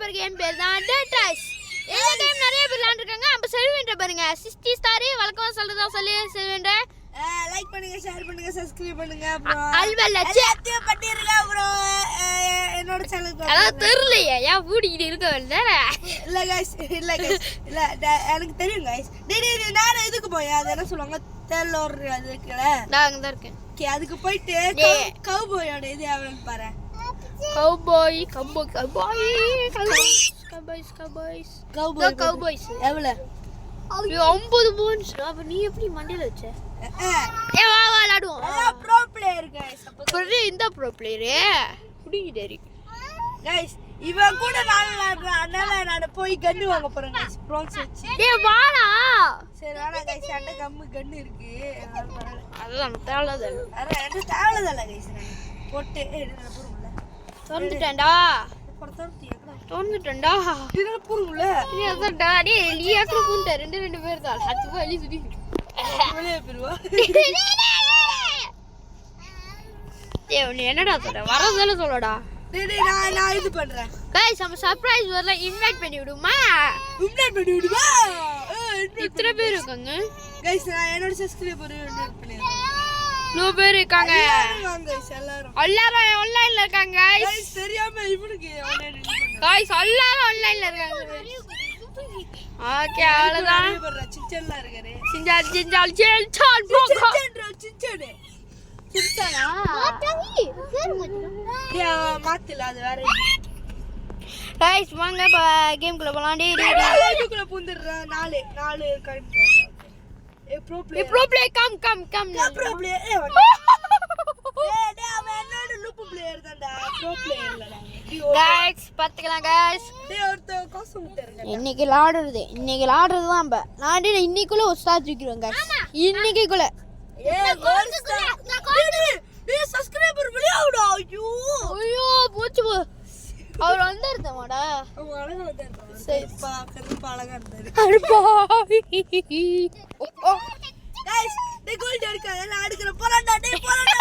போகிற கேம் பேர் தான் டெட் ரைஸ். இந்த கேம் நிறைய பேர் விளையாண்டுருக்காங்க. நம்ம செல்வென்ற பாருங்க 60 ஸ்டார் வழக்கமாக சொல்கிறதா சொல்லி செல்வென்ற லைக் பண்ணுங்க, ஷேர் பண்ணுங்க, சப்ஸ்கிரைப் பண்ணுங்க. அப்புறம் அல்வெல்லாம் பண்ணிருங்க. அப்புறம் என்னோட சேனல் அதான் தெரியலையே ஏன் ஊடிக்கிட்டு இருக்க வேண்டிய இல்ல கைஸ், இல்ல எனக்கு தெரியும் கைஸ். நான் இதுக்கு போய் அது என்ன சொல்லுவாங்க தேலோர் அதுக்குல நான் அங்கே தான் இருக்கேன். அதுக்கு போயிட்டு கவுபாயோட இது எவ்வளவு பாரு. கவுபாய் எவ்வளவு 50 போன்ஸ். அப்ப நீ எப்படி மண்டையில வச்ச? ஏ வா விளையாடுவோம். Bro player guys. அப்ப இந்த ப்ரோ பிளேயரே குடிக்கிட்டாரு கைஸ். இவன் கூட நான் விளையாடுறேன். அதனால நான் போய் கன்னு வாங்க போறேன் கைஸ். ப்ரோன்ஸ் வச்சு. டேய் வாடா. சரி வாடா கைஸ். அந்த கன்னு இருக்கு. அதெல்லாம் தேவலதல்ல. அரே அது தேவலதல்ல கைஸ். போட்டு எடுத்து போறோம்ல. தந்துட்டேன்டா. தந்துட்டேன்டா. இது போறோம்ல. நீ அதடா டேய் லியாக்கு கூண்ட ரெண்டு பேர் தான். அது வலி சுடி. வெளிய போறவா. டேய் நீ என்னடா சொல்ற? வரதல சொல்லடா. டேய் நான் இது பண்றேன். गाइस நம்ம சர்ப்ரைஸ் வரல இன்வைட் பண்ணி விடுமா? இன்வைட் பண்ணி விடுவா. இத்தனை பேர் இருக்காங்க. गाइस நான் என்னோட சப்ஸ்கிரைபர் இன்வைட் பண்ணிருக்கேன். நோ பேர் இருக்காங்க. வாங்க गाइस எல்லாரும். எல்லாரும் ஆன்லைன்ல இருக்காங்க गाइस. गाइस தெரியாம இவனுக்கு ஆன்லைன்ல இருக்காங்க. गाइस எல்லாரும் ஆன்லைன்ல இருக்காங்க. ஓகே அவ்வளவுதான். சிச்சன்ல இருக்காரு. சிஞ்சால் ஜெல்சான் போகோ. சிச்சனே. சிச்சனா? மாட்டாங்கி. பேர் மாத்தல அது வேற. गाइस வாங்க கேம் குள்ள போலாம். கேமுக்குள்ள பூந்துறா. 4 கைம். Bro play come bro play. அவன் என்னோட லூப் பிளேயர் தான்டா. ப்ரோ பிளேயர் இல்லடா. गाइस பாத்துக்கலாம் गाइस. டேய் ஒருத்த காசு விட்டுறங்க. இன்னைக்கு விளையாடுறது தான் நம்ம. நான் இன்னைக்குள்ள ஒரு ஸ்டார் தூக்கிடுவேன் गाइस. இன்னைக்குள்ள டேய் சப்ஸ்கிரைபர் விளையாடுடா. ஐயோ போச்சு அவர் வந்தாருடா. அவன் அழகா வந்தாரு. சரி கருப்பா அழகா இருந்தாரு. गाइस டேய் கோல்ட் எடுக்க நான் எடுக்கற போறடா. டேய் போறடா.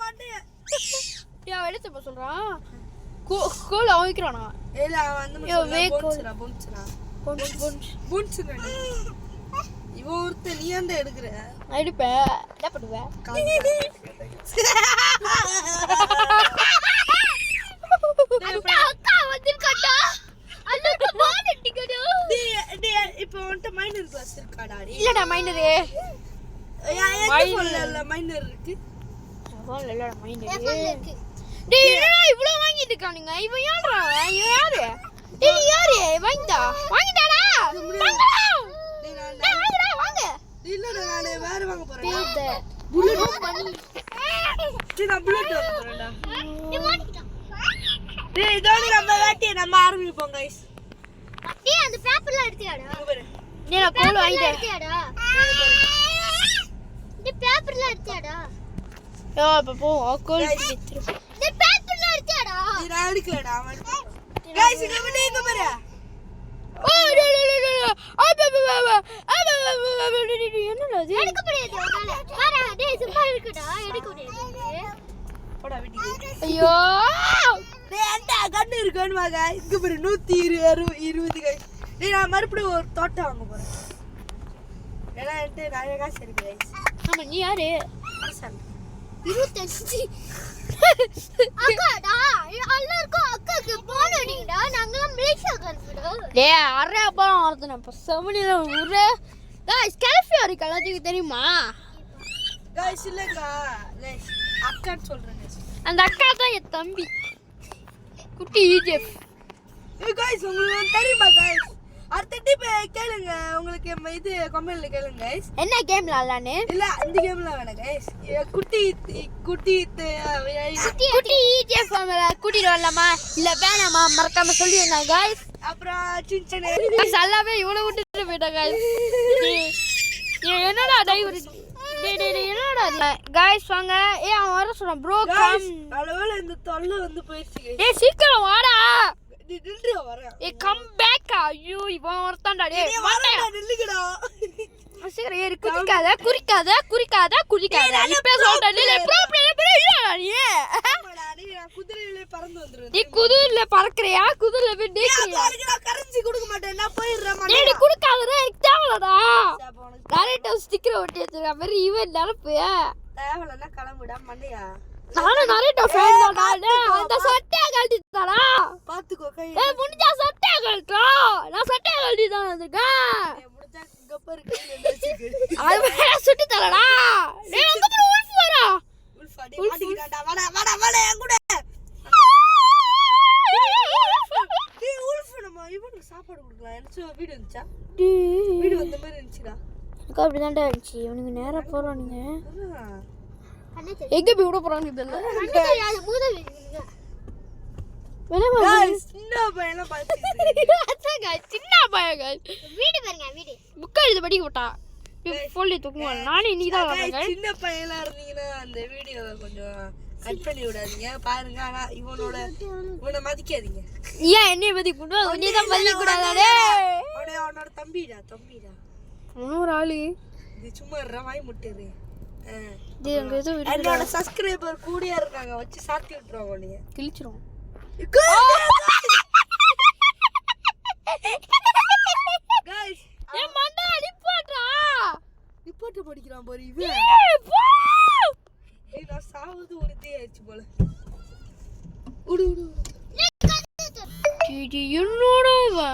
மண்டே யா வெளிய சொல்றான். கோல் அவிக்கறானா? ஏல அவன் அந்த மாதிரி புன்ச்சுனா. இவ ஒருத்த நீ அந்த எடுக்கற. எடுப்ப. என்ன பண்ணுவ? அக்கா வந்திருக்காடா. அண்ணாக்கு பால் அடிக்கடா. டேய் இப்போ உன்ட்ட மைனர் கிளாஸ் இருக்காடா? இல்லடா மைனர். இல்ல மைனர் இருக்கு. சவால் இல்லடா மைனர். டேய் என்னடா இவ்ளோ வாங்கிட்டு இருக்கானுங்க? இவன் யாரா? இவன் யாரு? டேய் யாரு? வாங்கிட்டாடா. வாங்க. இல்லடா நானே வேற வாங்க போறேன். பேத. புல்லட் பண்ணி. டேய் நான் புல்லட் வாங்க போறேன்டா. நீ மாட்டிக்கிட்ட. டேய் இதோட நம்ம வேட்டி நம்ம ஆரம்பிப்போம் गाइस. டேய் அந்த பேப்பர்ல எடுத்தியாடா? நீ நான் கோல் வாங்கிட்டேன். எடுத்தியாடா? நீ பேப்பர்ல எடுத்தியாடா? யா பாப்போ கோல் எடுத்துரு. நீ பேப்பர்ல எடுத்தியாடா? நீ நான் எடுக்கலடா அவன். गाइस இங்க பாரு. ஓ என்னடா இது? எடுக்க முடியாது உன்னால. பாரு டேய் சும்மா இருக்குடா. எடுக்க முடியாது. போடா வீட்டுக்கு. ஐயோ டேய் அந்த கண்ணு இருக்கானு வாங்க. இங்க பாரு 120 गाइस. டேய் நான் மறுபடியும் ஒரு தோட்டம் வாங்க போறேன். ஏன்னா என்கிட்ட நிறைய காசு இருக்கு गाइस. ஆமா நீ யாரு? 25 அக்காடா. எல்லாருக்கும் அக்காக்கு போன் அடிங்கடா. நாங்கலாம் மலேசியாக்காரங்கடா. டேய் அரே அப்பறம் வரதுன இப்ப செவனில ஊரே. गाइस கல்ஃபியாரி கலாஜிக்கு தெரியுமா? गाइस இல்லங்க. गाइस அக்கா சொல்றேன் गाइस. அந்த அக்கா தான் என் தம்பி. குட்டி ஈஜெப். ஏய் गाइस உங்களுக்கு தெரியுமா गाइस? அடுத்த டிப் கேளுங்க. உங்களுக்கு இது கமெண்ட்ல கேளுங்க गाइस. என்ன கேம் விளையாடலானே? இல்ல இந்த கேம்ல வேணாம் गाइस. குட்டி ஈஜெப் ஃபேமிலி கூட்டிட்டு வரலாமா இல்ல வேணாமா மறக்காம சொல்லிடுங்க गाइस. அப்புறம் சின்சனே எல்லாமே இவ்வளவு விட்டுட்டு போயிட்டா गाइस. என்னடா டைவர் டேய் என்னடா गाइस வாங்க. அவன் வர சொல்றான் bro கம். அளவுல இந்த தொல்லை வந்து போயிடுச்சு गाइस. டேய் சீக்கிரம் வாடா. நீ நில்றா வரேன். Come back. ஐயோ இவன் வரட்டான்டா. டேய் வரடா நில்லுங்கடா. சீக்கிரம் ஏறு. குறிக்காத. இப்ப சொல்றேன். நீ ப்ரோ பிளேயர் இல்லடா நீ. குதிரையிலே பறந்து வந்துருவேன். நீ குதிரையில பறக்கறியா? குதிரையில போய் டேக்கிறியா? நான் கரன்சி கொடுக்க மாட்டேன். நான் போயிடுறேன். நீ குடுக்காதடா, எனக்கு தேவலடா. டைரக்டா ஸ்டிக்கர் ஒட்டி வச்சிருக்க மாதிரி இவன் நினைப்பு. தேவலன்னா கிளம்புடா மண்டையா. நானும் நரேட்டோ ஃபேன் தான்டா. அந்த சட்டையை கழட்டி தாடா. பாத்துக்கோ கை. முடிஞ்சா சட்டையை கழட்டா. நான் சட்டையை கழட்டி தான் வந்திருக்கேன். முடிஞ்சா கப்பர் கையில வச்சிருக்கு. அது மேல சுட்டி தரடா. டேய் அங்க போய் உல்ஃப் வரா. உல்ஃப் அடி மாட்டிக்கிட்டான்டா. வாடா என் கூட. டேய் உல்ஃப் நம்ம இவனுக்கு சாப்பாடு கொடுக்கலாம். என்ன வீடு வந்துச்சா? வீடு வந்த மாதிரி இருந்துச்சுடா. எனக்கு அப்படிதான்டா இருந்துச்சு. இவனுக்கு நேரா போறானுங்க. எங்க போய் விட போறாங்க தெரியல. சின்ன பையன் பாத்து சின்ன பையன் வீடு பாருங்க. வீடு புக் எழுதி படிக்க போட்டா போலி தூக்குவான். நானே இன்னைக்கு தான் வரேன். சின்ன பையனா இருந்தீங்கன்னா அந்த வீடியோ கொஞ்சம் கட் பண்ணி விடாதீங்க. பாருங்க. ஆனா இவனை மதிக்காதீங்க. ஏன் என்னைய மதிக்க கூடாது? நீ தான் மதிக்க கூடாதே. அவனோட தம்பிடா. இன்னொரு ஆளு இது சும்மா வாய் முட்டுது. என்னோட சப்ஸ்கிரைபர் கூடியா இருக்காங்க. வச்சு சாத்தி விட்டுருவாங்க. உன்னைய கிழிச்சிரும். गाइस ஏ மண்டா நிப்பாட்றா. நிப்பாட்ட படிக்கிறான் பாரு இவன். ஏய் நான் சாவுது ஒருதே ஆச்சு போல. உடு டிடி என்னோடவா.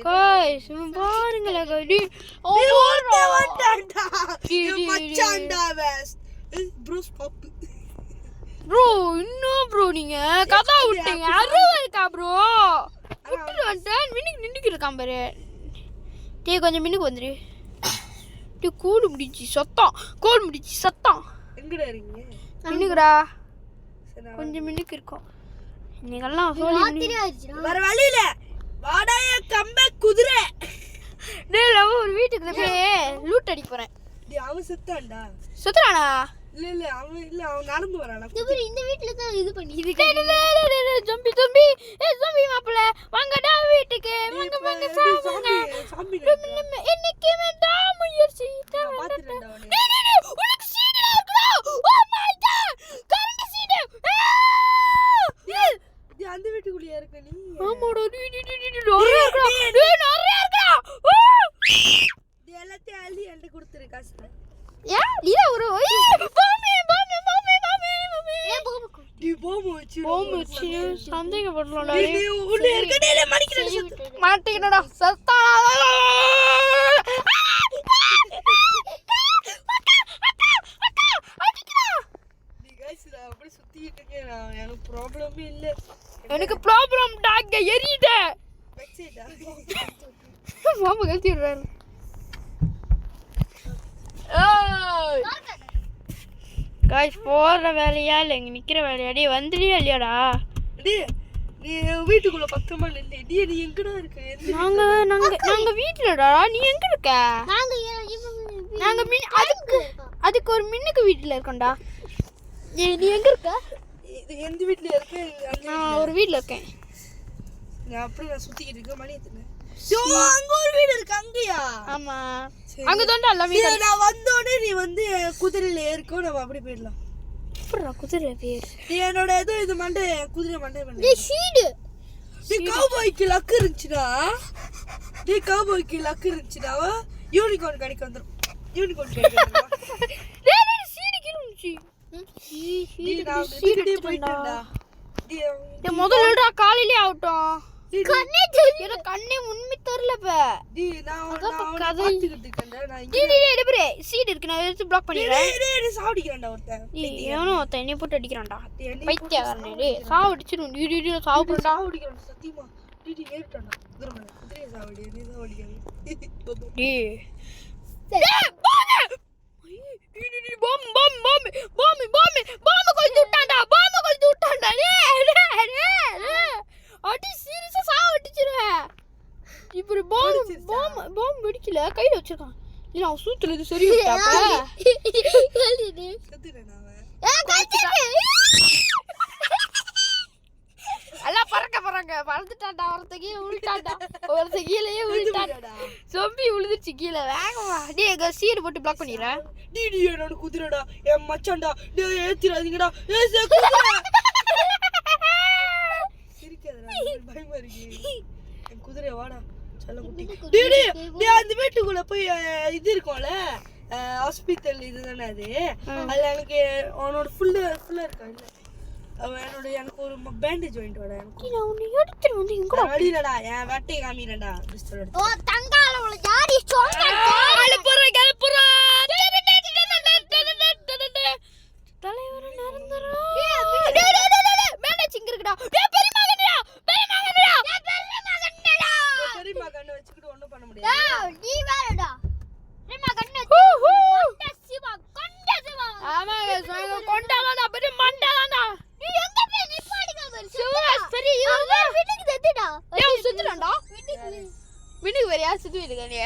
गाइस பாருங்களே கடி. ஓடே வந்தான்டா. மச்சான்டா வெஸ். Bro stop. ப்ரோ இன்னும் ப்ரோ நீங்க கதா விட்டீங்க. அருவா இருக்கா ப்ரோ? விட்டு வந்துட்டேன். மின்னுக்கு நின்னுக்கு இருக்கான் பாரு. டேய் கொஞ்சம் மின்னுக்கு வந்துரு. டேய் கோடு முடிச்சு சத்தம். எங்கடா இருக்கீங்க? மின்னுக்குடா. கொஞ்சம் மின்னுக்கு இருக்கோம். நீங்கெல்லாம் சொல்லி வர வழியில வாடாய கம்ப குதிரை. டேய் நான் ஒரு வீட்டுக்கு போய் லூட் அடிக்க போறேன். டேய் அவன் செத்தான்டா. சுத்துறானா? இல்ல அவன் நடந்து வரானா. இந்த வீட்ல தான் இது பண்ணி ஜம்பி ஏய் ஜம்பி மாப்ள வாங்கடா வீட்டுக்கு. வாங்க சாவுங்க. இன்னைக்கு வேண்டாம் முயற்சி. பாத்துறேன்டா அவனே. டேய் உனக்கு சீடு இருக்குடா. Oh my God current seat. டேய் அந்த வீட்டுக்குள்ளே இருக்க நீ. ஆமாடா நிறைய இருக்குடா. நிறைய இருக்குடா. டேய் எல்லாத்தையும் அள்ளி என்கிட்ட கொடுத்துரு காசு. ஏ நீ ஒரு பாமே டி பாம் வச்சு சந்தேகப்படலடா. நீ உள்ள இருக்க. டேய் மடிக்கிறேன். மாட்டிக்கடா சத்தாடா. நீ गाइस நான் அப்படியே சுத்திட்டு இருக்கேன். எனக்கு ப்ராப்ளமே இல்ல. எனக்கு ப்ராப்ளம் டாங்க எரியுதே. வெக்ஸேடா. மாமா கழட்டி விடுறாரு. ஏய் गाइस போற வேலையா இல்ல இங்க நிக்கிற வேலையா? டேய் வந்துறியா இல்லையாடா? டேய் நீ வீட்டுக்குள்ள பக்கமா நின்னு. டேய் நீ எங்கடா இருக்க? நாங்க வீட்லடா. நீ எங்க இருக்க? நாங்க அதுக்கு ஒரு மின்னுக்கு வீட்ல இருக்கோம்டா. நீ எங்க இருக்க? இது எந்த வீட்ல இருக்க? நான் ஒரு வீட்ல இருக்கேன். நான் அப்படியே சுத்திக்கிட்டு இருக்கேன். மணி எத்தனை? அங்க ஒரு வீடு இருக்கு. அங்கயா? ஆமா அங்க தான்டா எல்லா வீடும். நான் வந்தோடனே நீ வந்து குதிரையில ஏறிக்கோ. நம்ம அப்படி போயிடலாம். அப்புறம் குதிரை பேர் நீ என்னோட ஏதோ இது மண்டை குதிரை மண்டை பண்ணு. டேய் சீடு. நீ கவுபாய்க்கு லக் இருந்துச்சுடா. யூனிகார்ன் கடைக்கு வந்துரும். யூனிகார்ன் கடைக்கு வந்துரும். டேய் சீடு கீழ வந்துச்சு. சீடு போயிட்டேன்டா. டேய் முதல்லடா காலையிலே ஆவட்டும். கண்ணே தெரியல. கண்ணே உண்மை தெரியலப்ப. டேய் நான் பாத்துக்கிட்டு இருக்கேன்டா. நான் டேய் டேய் சீட் இருக்கு. நான் எடுத்து பிளாக் பண்ணிடுறேன். டேய் சாவடிக்கறான்டா ஒருத்தன். ஏனோ ஒருத்தன் என்னை போட்டு அடிக்கறான்டா. பைத்தியக்காரனே. டேய் சாவடிச்சிரும். டேய் சாவடிக்கறான். சாவடிக்கறான் சத்தியமா. டேய் ஏறிட்டான்டா. குதிரை சாவடி. நீ சாவடிக்காத. டேய் டேய் பாம் கொளுத்தி விட்டான்டா. டேய் அடி சீரியஸா சாவடிச்சிருவேன். இப்படி பாம் வெடிக்கல கையில வச்சிருக்கான். இல்ல அவன் சூத்துல இது சரி விட்டாப்ப. செத்துறேன் அவன். எல்லாம் பறந்துட்டான்டா. ஒருத்த கீழே உள்டான்டா. சொம்பி உழுதுச்சு கீழே. வேகமா டேய் எங்க சீடு போட்டு பிளாக் பண்ணிடுறேன். டேய் என்னோட குதிரைடா. என் மச்சான்டா. டேய் ஏத்திராதீங்கடா. ஏய் குதிரை. இது இருக்கும்ல ஹாஸ்பிட்டல் இதுதானே அது. அதுல எனக்கு அவனோட ஃபுல்லா இருக்கா இல்ல அவன் என்னோட எனக்கு ஒரு பேண்டேஜ் வாங்கிட்டு வாடா. எனக்கு நான் உன்னை எடுத்துட்டு வந்து எங்கடா அடிடா என் வெட்டை காமிறடா பிஸ்டல் எடுத்து. ஓ தங்கால உள்ள யாரி சொல்றா அலப்புற கலப்புற தலைவர நரந்தறா. டேய் பேண்டேஜ் இங்க இருக்குடா. டேய் பெரியமாகடா பெரியமா கண்ணு வச்சுக்கிட்டு ஒண்ணும் பண்ண முடியாது. டேய் நீ வேறடா பெரியமா கண்ணு கொண்ட சிவா ஆமாங்க சொல்லுங்க கொண்டாடா பெரிய மண்டாடா. நீ எங்க போய் நிப்பாடிங்க பாரு சிவா சரி இவங்க வீட்டுக்கு தட்டிடா. ஏய் சுத்துறடா வீட்டுக்கு வரியா சுத்து வீட்டுக்கு நீ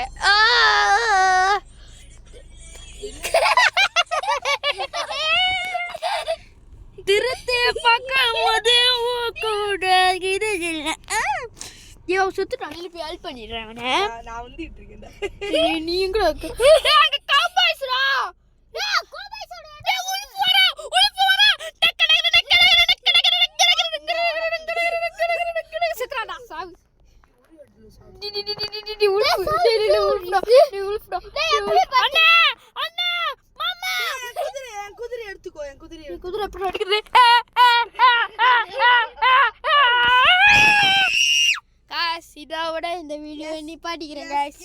திருத்தே பக்கம் அது கூட இது இல்ல. ஏய் சுத்துடா நீ போய் ஹெல்ப் பண்ணிடுறேன் அவனே. நான் வந்துட்டு இருக்கேன்டா. நீ எங்க டேய் அங்க காபாய்ஸ்டா. டேய் காபாய்ஸ்டா. டேய் உல்ஃப் வரா டக் சுத்துறாடா சாவு. டி உல்ஃப் அண்ணா மாமா குதிரை எடுத்துக்கோ. என் குதிரை குதிரை எப்படி அடிக்குது. காஸ் இதோட இந்த வீடியோ நிப்பாட்டிக்கிறேன் காஸ்.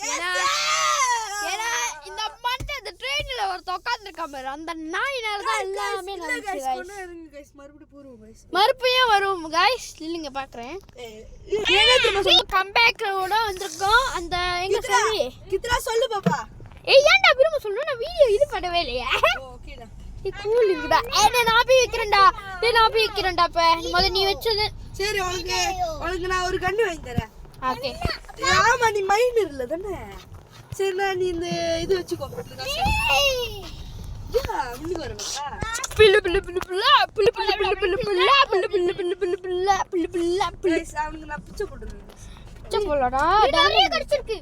ஏன்னா இந்த மண்டை இந்த ட்ரெயின்ல ஒருத்த உட்காந்துருக்கா பாரு அந்த நாயினால தான் எல்லாமே நடந்துச்சு guys. மறுபடியும் வரும் guys. இல்லைங்க பாக்குறேன் கம்பேக்கோட வந்திருக்கோம். அந்த எங்க சொல்லி கித்ரா சொல்லு பாப்பா. ஏய் ஏன்டா திரும்ப சொல்லணும் நான் வீடியோ இது பண்ணவே இல்லையா. ஓகேடா கூல் இருக்குடா. நான் போய் வைக்கிறேன்டா இப்ப முத நீ வச்சது. சரி உனக்கு நான் ஒரு கண்ணு வாங்கி தரேன். ஓகே ஆமா நீ மைனர் இல்ல தானே. சரி நான் நீ இந்த இது வச்சுக்கோ. முன்னுக்கு வரவா பிள்ளு பிள்ளு பிள்ளு பிள்ளு பிள்ளு பிள்ளு பிள்ளு பிள்ளு பிள்ளு பிள்ளு பிள்ளு பிள்ளு பிள்ளு பிள்ளு பிள்ளு பிள்ளு பிள்ளு அவனுக்கு நான் பிச்சை போட்டுறேன். பிச்சை போலடா நிறைய கிடைச்சிருக்கு.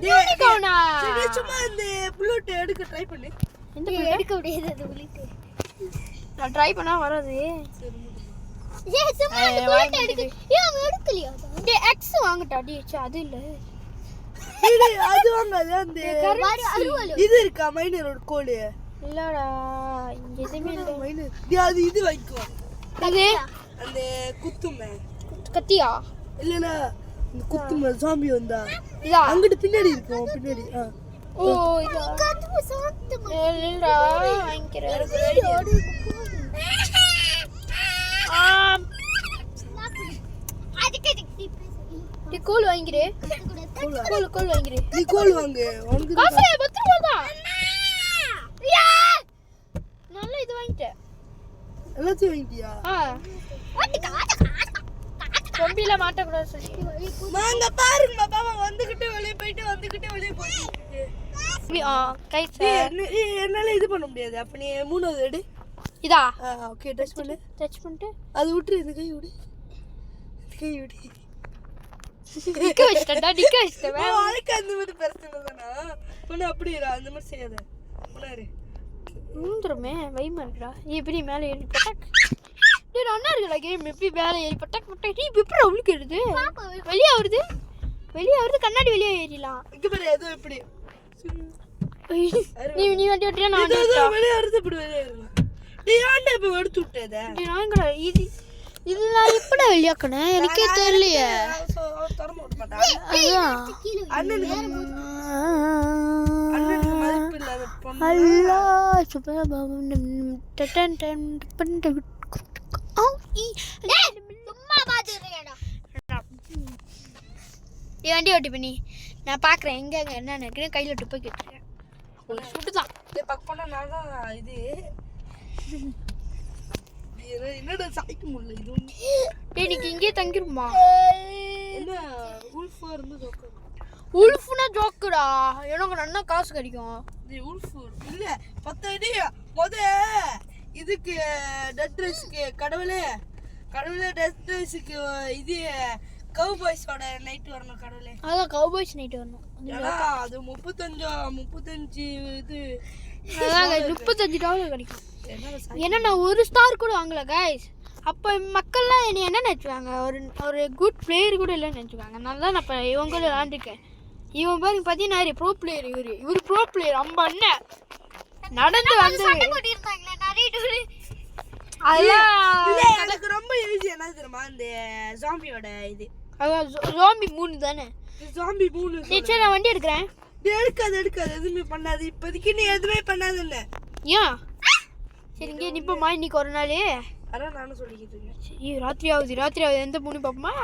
யூனிகார்னா சரி சும்மா இந்த புல்லட் எடுக்க ட்ரை பண்ணு. இந்த எடுக்க முடியாது அது புல்லட். நான் ட்ரை பண்ணா வராது. ஏய் சும்மா அந்த புல்லட் எடுக்க. ஏய் அவன் எடுக்கலையா? டேய் எக்ஸ் வாங்கடா டேய் அது இல்ல. அது வாங்காத அந்த இது இருக்கா மைனரோட கோல் இல்லடா இங்க எதுமே இல்ல. மைனர் அது இது வாங்கிக்கோ. அது அந்த குத்துமே கத்தியா இல்லல இந்த குத்துமே ஜாம்பி வந்தா இதா அங்கிட்டு பின்னாடி இருக்கும் பின்னாடி. ஓ இதா கத்து சாத்து இல்லடா வாங்கிக்கிறேன். நீ கோல் வாங்கிரு. கோல் வாங்கிரு. நீ கோல் வாங்கு. உனக்கு காசு பத்திரமாடா. நல்ல இது வாங்கிட்டேன். எல்லாத்தையும் வாங்கிட்டியா? கொம்பில மாட்ட கூடாது சொல்லி. வாங்க பாருங்க பாப்பா வந்துகிட்டே வெளிய போயிட்டு. என்னால இது பண்ண முடியாது. அப்ப நீ மூணாவது எடு. இதா ஓகே டச் பண்ணிட்டு அது விட்டுரு. இந்த கை விடு. நிக்க வச்சிட்டா அதுக்கு அந்த மாதிரி பிரச்சனை தானா ஒண்ணு அப்படி அந்த மாதிரி செய்யாத. உணாரு மூந்துருமே வைமா இருக்குடா. எப்படி மேலே ஏறி பட்டாக். டேய் நல்லா இருக்குடா கேம். எப்படி மேலே ஏறி பட்டாக் நீ எப்படி அவளுக்கு ஏறுது வெளியே வருது கண்ணாடி வெளியே ஏறிடலாம். இங்க பாரு ஏதோ எப்படி நீ வண்டி ஓட்டியா நான் வெளியே வருது இப்படி வெளியே ஏறலாம். நீ ஏன்டா இப்ப எடுத்து விட்டத? நாங்கடா இது நான் எப்படா வெளியாக்கணும் எனக்கே தெரியலையே. தரமா விட மாட்டான். அண்ணனுக்கு மதிப்பு இல்லாத பொண்ணு. அல்லா சுபபாபம் டடன் டன் பண்ட சும்மா பாத்துறேடா. நீ வண்டி ஓட்டி பண்ணி நான் பாக்குறேன் எங்க என்ன இருக்குன்னு கையில துப்பாக்கி வச்சிருக்கேன். உனக்கு சுட்டுதான் பக்கம்னா நான் தான் இது என்னடா சாய்க்க முடியல. இது டேய் நீ இங்கே தங்கிருமா? என்ன உல்ஃபா இருந்து ஜோக்கர். உல்ஃப்னா ஜோக்கரா? எனக்கு நல்லா காசு கிடைக்கும். இது உல்ஃப் இல்ல 10 அடி முத இதுக்கு டெட் ரைஸ்க்கு கடவுளே டெட் ரைஸ்க்கு இது கவுபாய்ஸோட நைட் வரணும் கடவுளே. அதான் கவுபாய்ஸ் நைட் வரணும். அது 35 இது அதான் $35 கிடைக்கும். ஏன்னா நான் ஒரு ஸ்டார் கூட வாங்கல கைஸ். அப்போ மக்கள்லாம் என்னை என்ன நினச்சிவாங்க? ஒரு குட் பிளேயர் கூட இல்லைன்னு நினச்சிவாங்க. அதனால தான் நான் இப்போ இவங்க கூட விளாண்டுருக்கேன். இவன் பாருங்க பாத்தீங்கன்னா ப்ரோ பிளேயர் இவரு ப்ரோ பிளேயர் நம்ம அண்ணன் நடந்து வந்து அதெல்லாம் எனக்கு ரொம்ப ஈஸி என்ன தெரியுமா இந்த ஜாம்பியோட இது அதான் ஜாம்பி 3 தானே ஜாம்பி 3 சரி நான் வண்டி எடுக்கிறேன் எடுக்காது எதுவுமே பண்ணாது இப்போதைக்கு நீ எதுவுமே பண்ணாதுல்ல ஏன் சரி இங்கே நிப்போமா இன்னைக்கு ஒரு நாள் அதான் நானும் சொல்லிக்கிட்டு இருக்கேன் சரி ராத்திரி ஆகுது எந்த மூணு பாப்போமா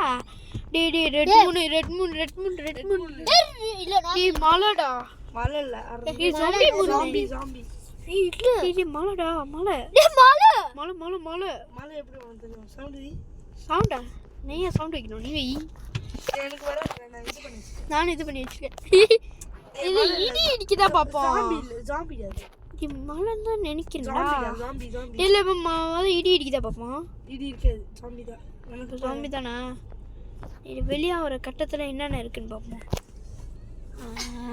டே ரெட் மூணு இல்ல மலைடா மழை இல்ல ஜாம்பி இல்ல மலைடா மலை மழை எப்படி வந்து சவுண்டா நீ ஏன் சவுண்ட் வைக்கணும் நீ வை எனக்கு வர நான் இது பண்ணி நானும் இது பண்ணி வச்சிருக்கேன் இது இடி இடிக்குதா பாப்போம் ஜாம்பி அது மழை தான் நினைக்கிறேன்டா ஜாம்பி இல்ல இடி இடிக்குதா பாப்போம் இடி இருக்காது ஜாம்பி தான் எனக்கு ஜாம்பி தானா இது வெளியே வர கட்டத்தில் என்னென்ன இருக்குன்னு பார்ப்போம்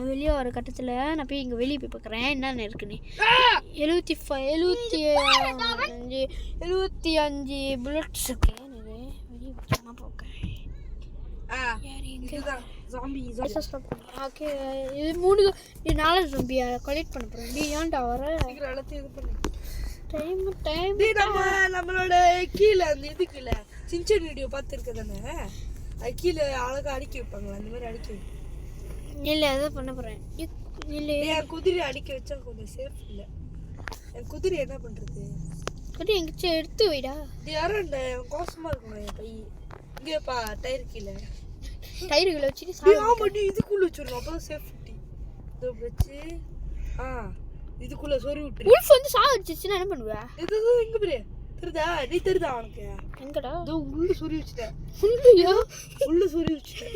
வெளியே வர கட்டத்தில் நான் போய் இங்கே வெளியே போய் பார்க்குறேன் என்னென்ன இருக்குன்னு 75 புல்லட்ஸ் இருக்கு வெளியே சும்மா பார்க்குறேன் ஓகே இது 4 ஜாம்பியா கலெக்ட் பண்ண போகிறேன் நீ ஏன்டா வர இது பண்ணு டைம் நம்மளோட கீழே அந்த இது கீழே சின்சன் வீடியோ பார்த்துருக்க தானே அது கீழே அழகாக அடுக்கி வைப்பாங்களா அந்த மாதிரி அடுக்கி இல்லை அதான் பண்ண போகிறேன் இல்லை என் குதிரை அடிக்க வச்சா கொஞ்சம் சேஃப் இல்லை என் குதிரை என்ன பண்ணுறது குதிரை எங்கேயாச்சும் எடுத்து வைடா இது யாரும் இந்த கோசமாக இருக்கணும் என் பை இங்கேப்பா டயர் கீழே டயர்களை வச்சுட்டு ஆமாம் இதுக்குள்ளே வச்சிடணும் அப்போ தான் சேஃப்டி இதை வச்சு இதுக்குள்ளே சொறி விட்டு உல்ஃப் வந்து சாவடிச்சிச்சுன்னா என்ன பண்ணுவேன் இது எங்கே பெரிய தெரியுதா நீ தெரியுதா அவனுக்கு எங்கடா இதோ உள்ள சொறி வச்சுட்டேன் உள்ள சொறி வச்சுட்டேன்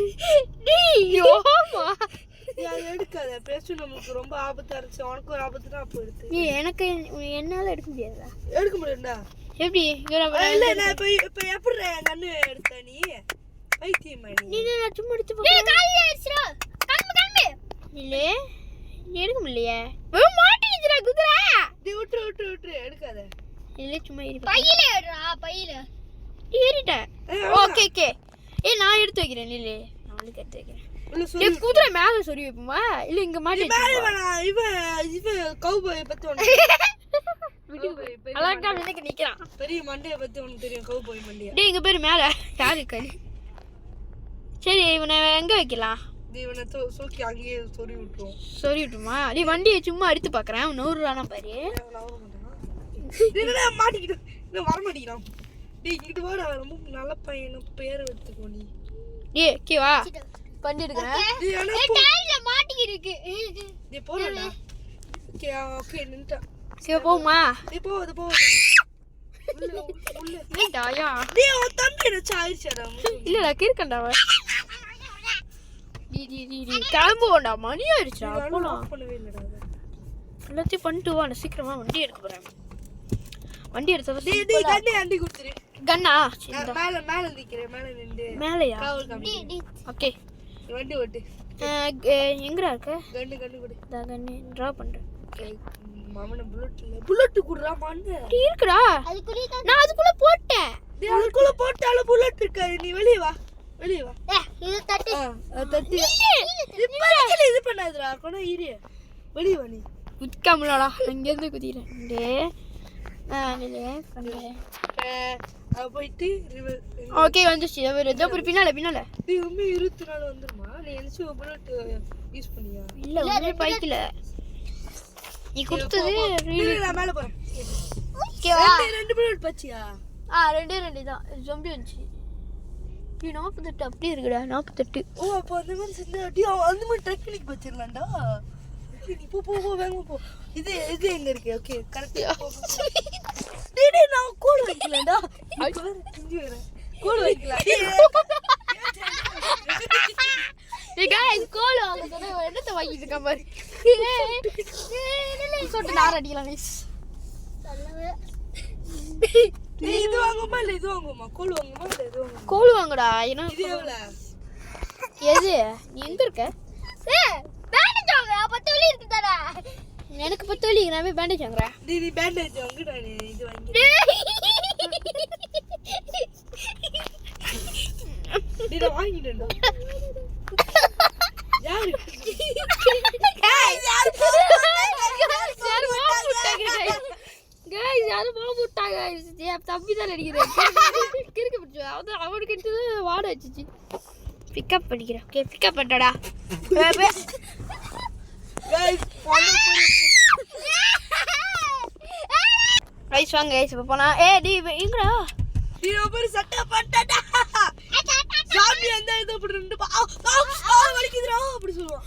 அதை எடுக்காத பேச நமக்கு ரொம்ப ஆபத்தா இருந்துச்சு உனக்கு ஒரு ஆபத்துனா அப்போ எடுத்து எனக்கு என்னால எடுக்க முடியாதா எடுக்க முடியும்டா எப்படி இல்ல நான் இப்ப எப்படி என் கண்ணு எடுத்த நீ பைத்தியமா நீ சும்மா எடுத்து இல்ல எடுக்க முடியலையே மாட்டேங்குதுடா குதிரை நீ விட்டு எடுக்காத இல்ல சும்மா பையில ஏறிட்டேன் ஓகே நான் எடுத்து வைக்கிறேன் இல்ல நாளைக்கு எடுத்து வைக்கிறேன் குதிரை மேல சொறி வைப்போமா இல்ல இங்க மாட்டி இவ கவுபாய் பத்தி அழகா நினைக்க நிக்கிறான் பெரிய மண்டைய பத்தி உனக்கு தெரியும் கவுபாய் மண்டைய டேய் இங்க பேரு மேல யாரு கறி சரி இவனை எங்க வைக்கலாம் இவனை சோக்கி அங்கேயே சொறி விட்டுருமா நீ வண்டியை சும்மா எடுத்து பாக்குறேன் 100 ரூபா பாரு மாட்டிக்கிட்டு இன்னும் வர மாட்டேங்கிறான் டேய் இங்கிட்டு வாடா ரொம்ப நல்ல பையன் பேரை எடுத்துக்கோ நீ டேய் ஓகே வா பண்ணி எடுக்கறேன் மாட்டிக்கிட்டு இருக்கு டேய் போறடா ஓகே நின்னுட்டா சரி போமா டேய் போ உள்ள நீடாயா டேய் ஓ தம்பி என்ன சாயிச்சடா இல்லடா கிறுக்கண்டா அவ டி கிளம்புவோம்டா மணி ஆயிடுச்சுடா போலாம் பண்ணவே இல்லடா எல்லாத்தையும் பண்ணிட்டு வா நான் சீக்கிரமா வண்டி எடுக்க போறேன் வண்டி எடுத்தா டேய் கண்ணே அண்டி குடுத்துரு கண்ணா மேல நிக்கிறேன் மேல நின்னு மேலயா ஓகே வண்டி ஓட்டு எங்கடா இருக்க கண்ணு கொடு கண்ணு டிரா பண்றேன் மாமன புல்லட் குடுறா மண்ணு இருக்குடா நான் அதுக்குள்ள போட்டேன் டேய் அதுக்குள்ள போட்டால புல்லட் இருக்காது நீ வெளிய வா இது தட்டி தட்டி இப்ப இது பண்ணாதடா கொன ஈரி வெளிய வா நீ குதிக்காமலடா அங்க இருந்து குதிறேன் டேய் போயிட்டு ஓகே வந்துச்சு ஒரு பின்னால நீ உண்மை 24 வந்துருமா நீ என்ன புல்லட் யூஸ் பண்ணியா இல்ல ஒரே பைக்ல நீ கொடுத்தது நான் மேல போறேன் ஓகேவா ரெண்டு புல்லட் பச்சியா ரெண்டு தான் ஜம்பி வந்துச்சு 48 அப்படியே இருக்குடா 48 ஓ அப்போ அந்த மாதிரி செஞ்சா அந்த மாதிரி டெக்னிக் வச்சிரலாம்டா நீ போ வேங்க போ இது எங்க இருக்கு ஓகே கரெக்ட்டா டேய் நான் கோல் வைக்கலடா இங்க வரேன் கோல் வைக்கல ஏய் गाइस கோல் வாங்குறத என்னத்த வாங்கிட்டு இருக்க பாரு ஏய் சொட்டு நார் அடிக்கலாம் गाइस நீ இது வாங்குமா இல்ல இது வாங்குமா கோல் வாங்குமா இல்ல இது வாங்குமா கோல் வாங்குடா ஏனா இது எவ்வளவு எது நீ எங்க இருக்க பேண்டேஜ் வாங்க 10 வலி இருக்கு தரா எனக்கு 10 வலி நான் போய் பேண்டேஜ் வாங்குறேன் நீ பேண்டேஜ் வாங்கு நான் இது வாங்கி நீ வாங்கிட்டேன்டா யாரு ஏன் தம்பி தான் நடிக்கிறேன் கிறுக்கு பிடிச்சு அவனுக்கு எடுத்தது வாட வச்சுச்சு பிக்கப் பண்ணிக்கிறேன் ஓகே பிக்கப் பண்ணிட்டடா ரைஸ் வாங்க ரைஸ் இப்போ போனா டி எங்கடா நீ ரொம்ப சட்டை பட்டடா ஜாம்பி அந்த இது அப்படி ரெண்டு வலிக்குதுடா அப்படி சொல்லுவான்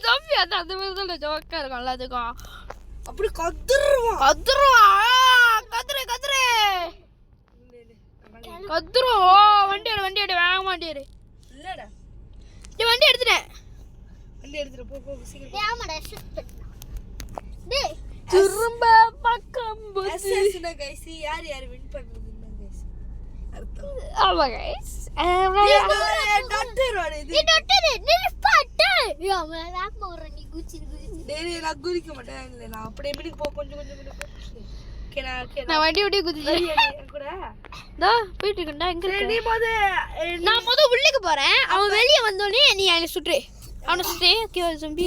ஜாம்பி அந்த மாதிரி தான் ஜோக்கா இருக்கும் எல்லாத்துக்கும் அப்படி கத்துருவான் கத்துருவோம் வண்டி எடு வாங்க மாட்டேரு இல்லடா நீ வண்டி எடுத்துட்டேன் போ சீக்கிரம் திரும்ப பக்கம் எஸ்எஸ்னா गाइस யார் வின் பண்றதுன்னா गाइस அர்த்தம் ஆமா गाइस டாக்டர் வாடே இது டாக்டர் நில்பாட்டு யாமா நான் போறேன் நீ குச்சி டேய் நான் குதிக்க மாட்டேன் இல்ல நான் அப்படியே இப்படி போ கொஞ்சம் கேனா நான் வண்டி ஓட்டி குதிச்சேன் கூட டா போயிட்டு இருக்கேன்டா எங்க இருக்க நீ நான் உள்ளுக்கு போறேன் அவன் வெளிய வந்தோனே நீ என்ன சுற்று அவனை சுற்றே ஓகே ஜம்பி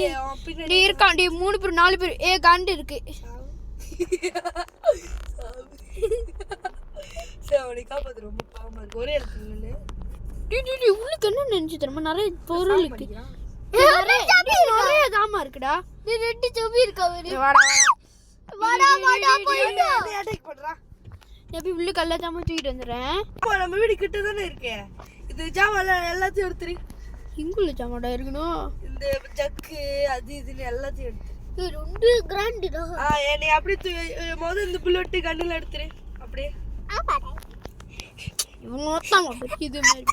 நீ இருக்கான் டி 3 பேர் 4 பேர் கண்டு இருக்கு சேவடி காப்பாத்து ரொம்ப பாவமா இருக்கு ஒரே இடத்துல நின்னு டி உள்ளுக்கு என்ன நினைச்சு தெரியுமா நிறைய பொருள் இருக்கு நிறைய தாமா இருக்குடா நீ ரெண்டு ஜம்பி இருக்கா வாடா போயிடு அட்டாக் பண்றா எப்படி உள்ளுக்கு எல்லா ஜாமான் தூக்கிட்டு வந்துடுறேன் நம்ம வீடு கிட்ட தானே இருக்கே இது ஜாமான் எல்லாத்தையும் எடுத்துரு இங்குள்ள ஜாமாடா இருக்கணும் இந்த ஜக்கு அது இதுன்னு எல்லாத்தையும் எடுத்து இது ரெண்டு கிராண்டுடா என்னை அப்படியே முதல்ல இந்த புல்லட் கண்ணுல எடுத்துரு அப்படியே இவங்க ஒருத்தாங்க இது மாதிரி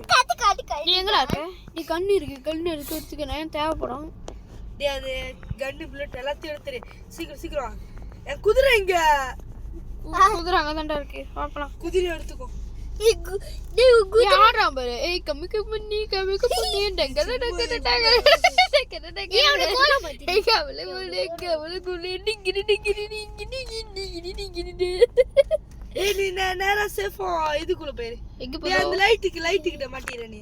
நீ எங்கடா இருக்க நீ கண்ணு இருக்கு வச்சுக்க நான் தேவைப்படும் டேய் அது கன்னு புல்லட் எல்லாத்தையும் எடுத்துரு சீக்கிரம் என் குதிரை இங்க குதிரை அங்கதான்டா இருக்கு பாப்பலாம் குதிரை எடுத்துக்கோ ஆடுறான் பாரு ஏய் கம்மி பண்ணி டங்கல நீ நேரா சேஃபா இதுக்குள்ள போயிரு எங்க அந்த லைட்டு கிட்ட மாட்டிர நீ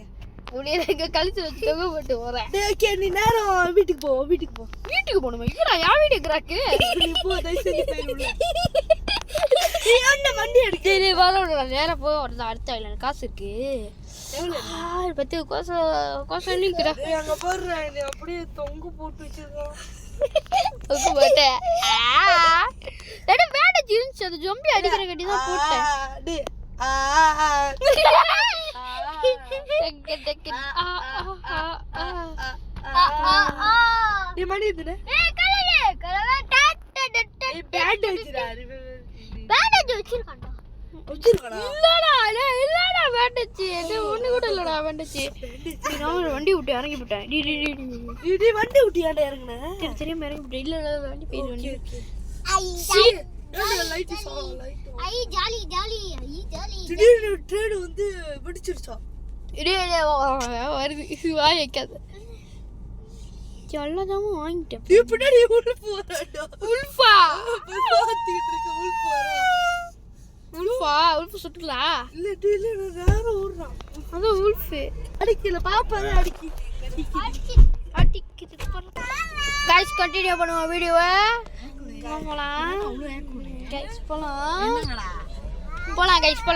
கழிச்சு வச்சு தொங்க போட்டு போறேன் ஓகே நீ நேரம் வீட்டுக்கு போ வீட்டுக்கு போகணுமா இவரா யார் வீடு இருக்கிறாக்கு நீ போ தயவுசெய்து போயிரு நீ அந்த வண்டி எடுக்க சரி வரோட நேரம் போய் ஒரு அடுத்த எனக்கு காசு இருக்கு பத்து கோசம் நிற்கிறா அங்க போடுறேன் நீ அப்படியே தொங்க போட்டு வச்சிருக்கோம் தொங்க போட்டேன் பேண்டேஜ் இருந்துச்சு அது ஜொம்பி அடிக்கிற கட்டி தான் போட்டேன் நீ மணி இதுல வண்டி விட்டு இறங்கி விட்டேன் வண்டி விட்டு ஏன்டா இறங்குன தெரியாம இறங்கி விட்டேன் இல்ல வண்டி போயிடு வண்டி திடீர்னு ட்ரெயின் வந்து வெடிச்சிருச்சா வருது வாய் வைக்காத எல்லாதாமும் வாங்கிட்டேன் பின்னாடி உல்ஃபு வராடா உல்ஃபா பாத்துக்கிட்டு இருக்க உல்ஃபு சுட்டுலா இல்ல நேரம் ஓடுறான் அதான் உல்ஃபு அடிக்கல பாப்பா அடிக்கி गाइस कंटिन्यू பண்ணுவோம் வீடியோவை போலாம் गाइस போலாம் गाइस போலாம் गाइस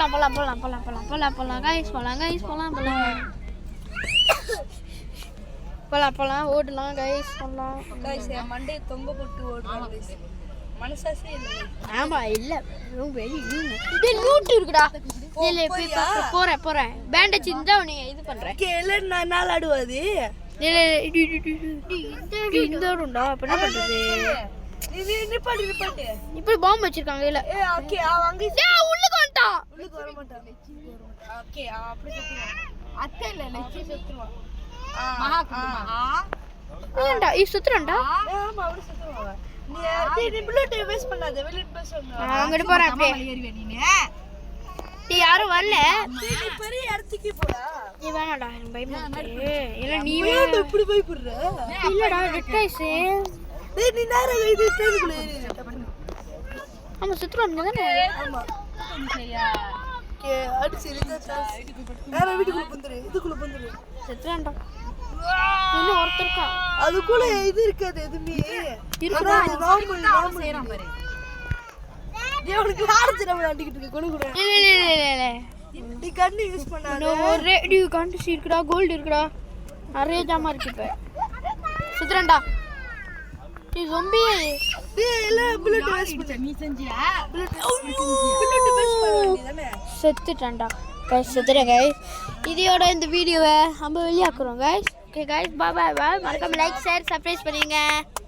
போலாம் ஓடலாம் गाइस போலாம் गाइस மண்டே தொங்க போட்டு ஓடுறான் गाइस மனசாசே இல்ல ஆமா இல்ல வெரி டேய் லூட் இருக்குடா இல்ல போய் போறேன் பேண்டேஜ் இருந்தா நீ இது பண்றேன் கேல நான் நாள் ஆடுவாது இல்ல இந்த ரோண்டா அப்ப என்ன பண்றது நீ நிப்பாட்டு இப்படி பாம்பு வச்சிருக்காங்க இல்ல ஓகே அங்க உள்ளுக்கு வந்துட்டான் உள்ளுக்கு வர மாட்டான் ஓகே அப்படி சுத்துறான் அத்தை இல்ல லட்சி சுத்துறான் ஏண்டா இ சுத்துறடா ஆமா அப்படி சுத்துறான் நீ புல்லட் வேஸ்ட் பண்ணாத வெளிய பஸ் வந்து அங்க போறேன் அப்படியே ஏறிவே நீ நீ யாரும் வரல நீ பெரிய இடத்துக்கு போடா நீ வேணாடா எனக்கு பயமா இருக்கு இல்ல நீ வேணா இப்படி போய் போடுற இல்லடா ரெட்ரைஸ் டேய் நீ நேரா இது ட்ரெயினுக்குள்ள ஏறி ஆமா சுத்துறாங்க தானே ஆமா சரியா கே அடிச்சு இருந்தா நேரா வீட்டுக்குள்ள வந்துரு இதுக்குள்ள வந்துரு சுத்துறான்டா இன்னும் ஒருத்தருக்கா அதுக்குள்ள இது இருக்காது எதுமே இருக்குடா நார்மல் செய்யறான் பாரு நீ உனக்கு ஆரஞ்சு விளையாண்டுக்கிட்டு இருக்க கொண்டு கூட இல்ல நீ கண்ணு யூஸ் பண்ணாத இன்னும் ஒரே கண்டிஷ் இருக்குடா, கோல்டு இருக்குடா, நிறைய ஜாமான் இருக்கு. இப்போ சுத்துறேன்டா. நீ ஜொம்பி டேய் இல்ல புல்லட் வேஸ்ட் பண்ண நீ செஞ்சியா புல்லட் வேஸ்ட் பண்ண வேண்டியதானே செத்துட்டேன்டா கைஸ். செத்துறேன் கைஸ். இதோட இந்த வீடியோவை நம்ம வெளியாக்குறோம் கைஸ். ஓகே கைஸ், பாய் பாய் பாய். மறக்காம லைக் ஷேர் சப்ஸ்கிரைப் பண்ணுங்க.